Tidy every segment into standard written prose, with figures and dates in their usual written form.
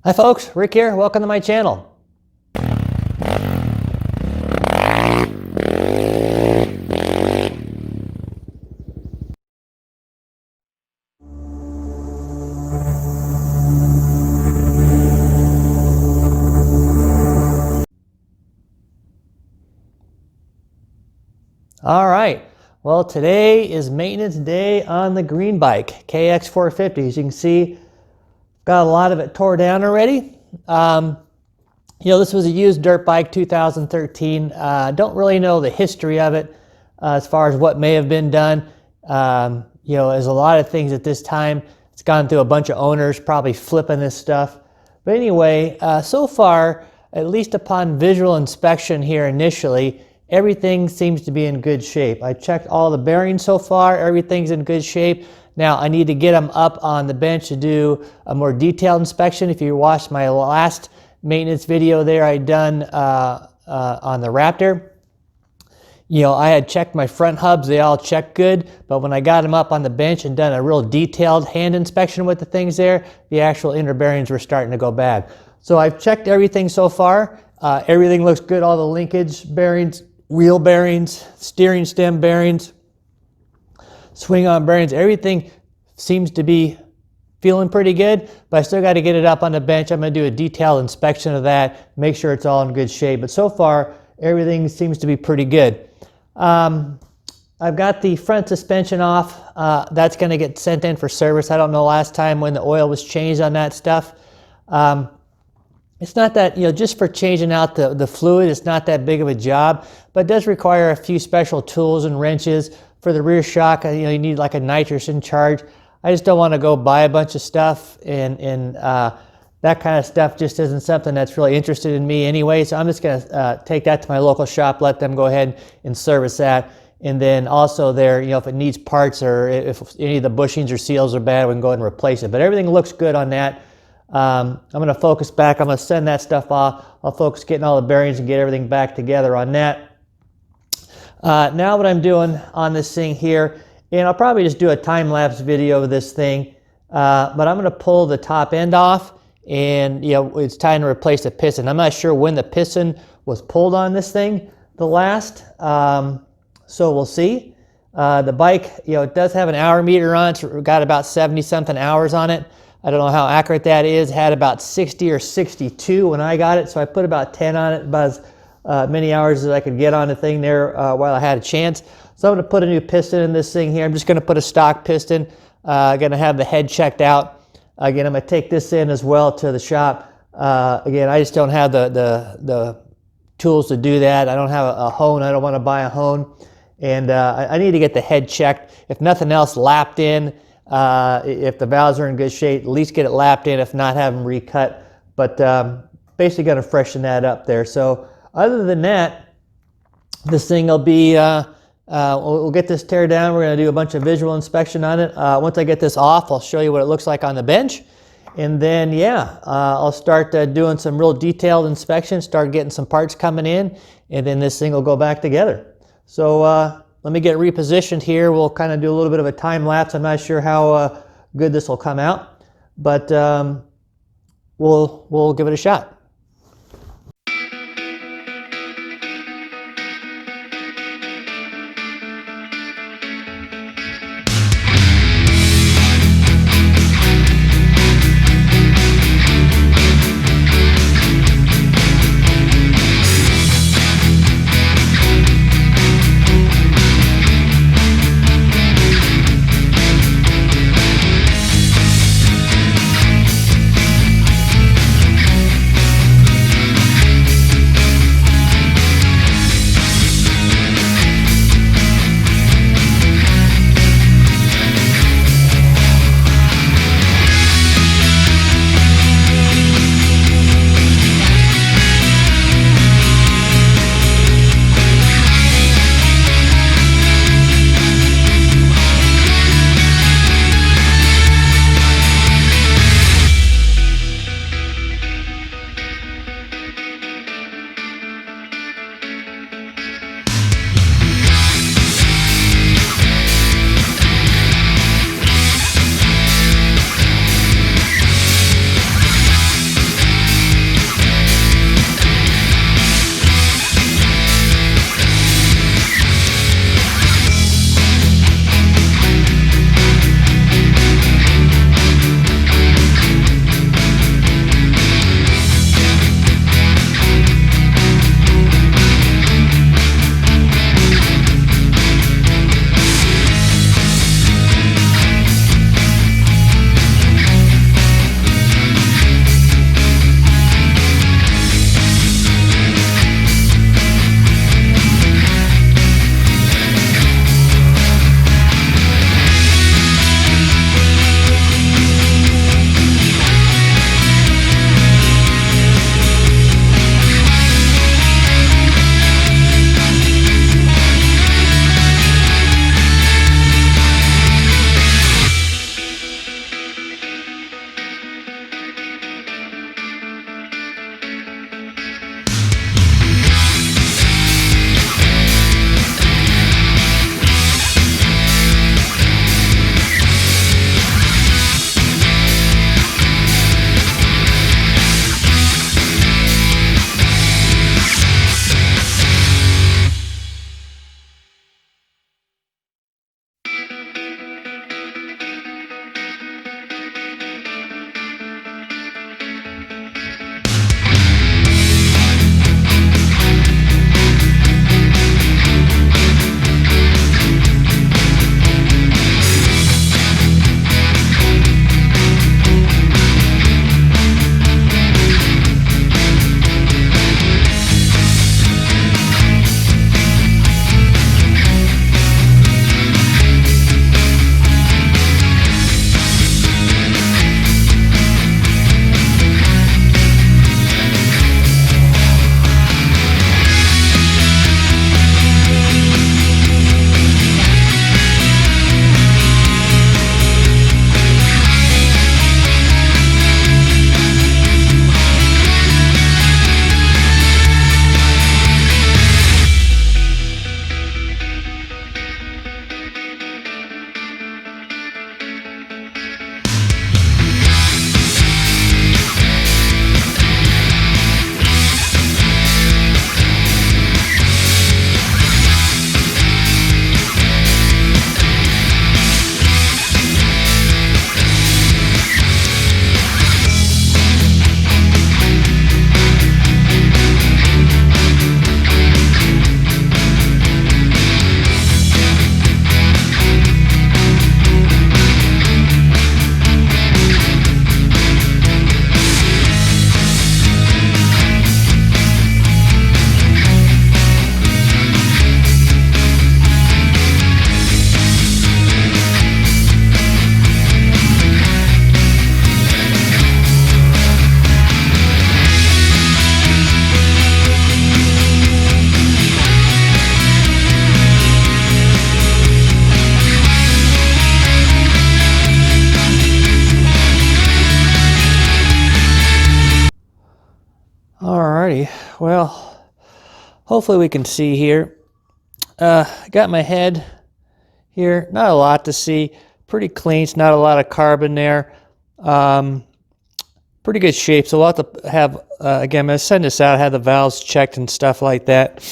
Hi folks, Rick here. Welcome to my channel. All right, well today is maintenance day on the green bike, KX450. As you can see, got a lot of it tore down already. This was a used dirt bike, 2013. Don't really know the history of it as far as what may have been done. There's a lot of things at this time. It's gone through a bunch of owners, probably flipping this stuff. But anyway, so far, at least upon visual inspection here initially, everything seems to be in good shape. I checked all the bearings so far. Everything's in good shape. Now I need to get them up on the bench to do a more detailed inspection. If you watched my last maintenance video there I done on the Raptor, I had checked my front hubs. They all checked good, but when I got them up on the bench and done a real detailed hand inspection with the things there, the actual inner bearings were starting to go bad. So I've checked everything so far. Everything looks good. All the linkage bearings, wheel bearings, steering stem bearings, swing arm bearings, everything seems to be feeling pretty good, but I still got to get it up on the bench. I'm going to do a detailed inspection of that, make sure it's all in good shape. But so far, everything seems to be pretty good. I've got the front suspension off. That's going to get sent in for service. I don't know last time when the oil was changed on that stuff. It's not that, just for changing out the fluid, it's not that big of a job, but it does require a few special tools and wrenches. For the rear shock, you need like a nitrogen charge. I just don't want to go buy a bunch of stuff, and that kind of stuff just isn't something that's really interested in me anyway. So I'm just going to take that to my local shop, let them go ahead and service that. And then also there, if it needs parts or if any of the bushings or seals are bad, we can go ahead and replace it. But everything looks good on that. I'm going to focus back. I'm going to send that stuff off. I'll focus getting all the bearings and get everything back together on that. Now what I'm doing on this thing here, and I'll probably just do a time-lapse video of this thing, but I'm going to pull the top end off, and it's time to replace the piston. I'm not sure when the piston was pulled on this thing the last, so we'll see. The bike, it does have an hour meter on it. It's got about 70-something hours on it. I don't know how accurate that is. It had about 60 or 62 when I got it, so I put about 10 on it, about as many hours as I could get on the thing there while I had a chance. So I'm going to put a new piston in this thing here. I'm just going to put a stock piston. Going to have the head checked out. Again, I'm going to take this in as well to the shop. Again, I just don't have the tools to do that. I don't have a hone. I don't want to buy a hone. And I need to get the head checked. If nothing else, lapped in. If the valves are in good shape, at least get it lapped in. If not, have them recut. But basically going to freshen that up there. So other than that, this thing will be, we'll get this tear down. We're going to do a bunch of visual inspection on it. Once I get this off, I'll show you what it looks like on the bench. And then, I'll start doing some real detailed inspection, start getting some parts coming in, and then this thing will go back together. So let me get repositioned here. We'll kind of do a little bit of a time lapse. I'm not sure how good this will come out, but we'll give it a shot. Alrighty, well, hopefully we can see here. Got my head here, not a lot to see, pretty clean, it's not a lot of carbon there. Pretty good shape, so we'll have to have, again, I'm going to send this out, have the valves checked and stuff like that.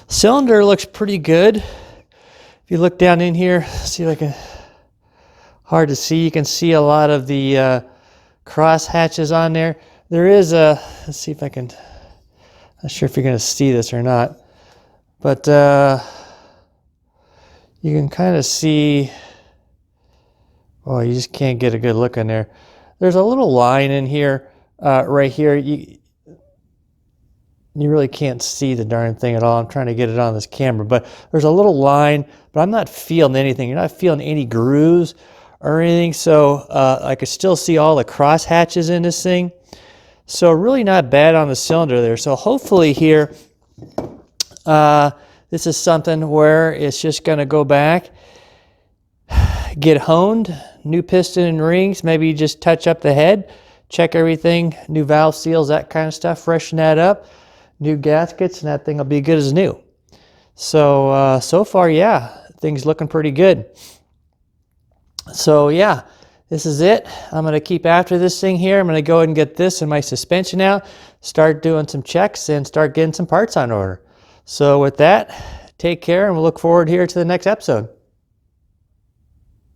Cylinder looks pretty good. If you look down in here, see like a, hard to see, you can see a lot of the cross hatches on there. There is a, let's see if I can, not sure if you're going to see this or not, but you can kind of see, oh, you just can't get a good look in there. There's a little line in here, right here. You really can't see the darn thing at all. I'm trying to get it on this camera, but there's a little line, but I'm not feeling anything. You're not feeling any grooves or anything, so I could still see all the cross hatches in this thing. So really not bad on the cylinder there. So hopefully here, this is something where it's just going to go back, get honed, new piston and rings, maybe just touch up the head, check everything, new valve seals, that kind of stuff, freshen that up, new gaskets, and that thing will be good as new. So, so far, yeah, things looking pretty good. So yeah, this is it. I'm going to keep after this thing here. I'm going to go ahead and get this and my suspension out, start doing some checks, and start getting some parts on order. So with that, take care, and we'll look forward here to the next episode.